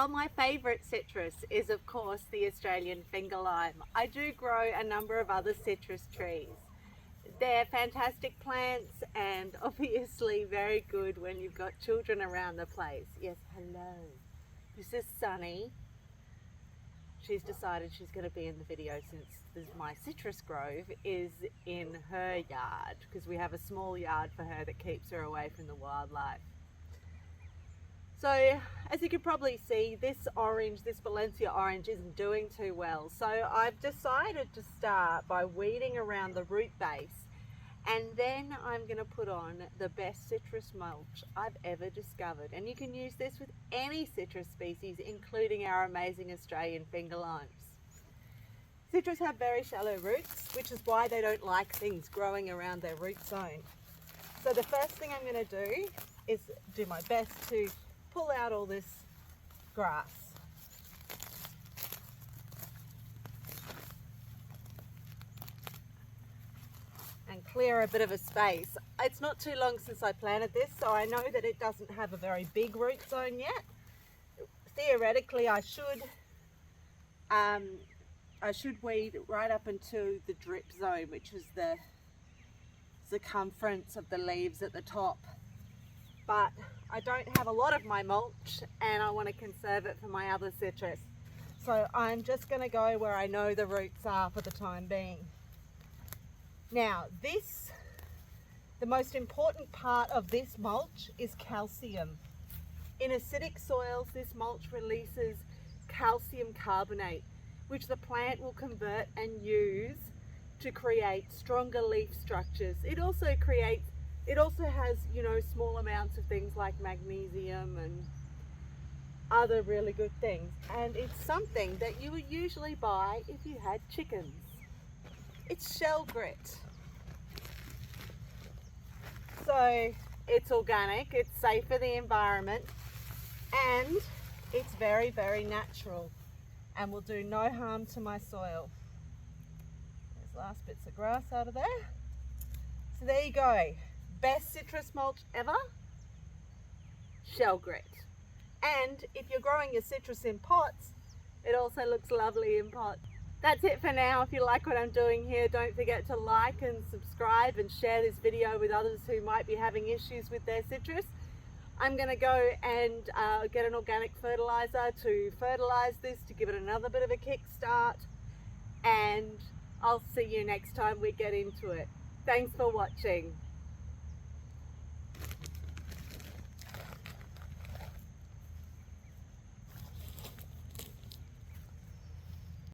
Well, my favourite citrus is of course the Australian finger lime. I do grow a number of other citrus trees. They're fantastic plants and obviously very good when you've got children around the place. Yes, hello. This is Sunny. She's decided she's going to be in the video since my citrus grove is in her yard because we have a small yard for her that keeps her away from the wildlife. So as you can probably see, this Valencia orange isn't doing too well. So I've decided to start by weeding around the root base, and then I'm going to put on the best citrus mulch I've ever discovered. And you can use this with any citrus species, including our amazing Australian finger limes. Citrus have very shallow roots, which is why they don't like things growing around their root zone. So the first thing I'm going to do is do my best to pull out all this grass. And clear a bit of a space. It's not too long since I planted this, so I know that it doesn't have a very big root zone yet. Theoretically, I should weed right up into the drip zone, which is the circumference of the leaves at the top. But I don't have a lot of my mulch and I want to conserve it for my other citrus. So I'm just going to go where I know the roots are for the time being. Now the most important part of this mulch is calcium. In acidic soils, this mulch releases calcium carbonate, which the plant will convert and use to create stronger leaf structures. It also has, small amounts of things like magnesium and other really good things. And it's something that you would usually buy if you had chickens. It's shell grit. So it's organic, it's safe for the environment, and it's very, very natural and will do no harm to my soil. There's last bits of grass out of there. So there you go. Best citrus mulch ever, shell grit. And if you're growing your citrus in pots, it also looks lovely in pots. That's it for now. If you like what I'm doing here, don't forget to like and subscribe and share this video with others who might be having issues with their citrus. I'm going to go and get an organic fertilizer to fertilize this to give it another bit of a kickstart, and I'll see you next time we get into it. Thanks for watching.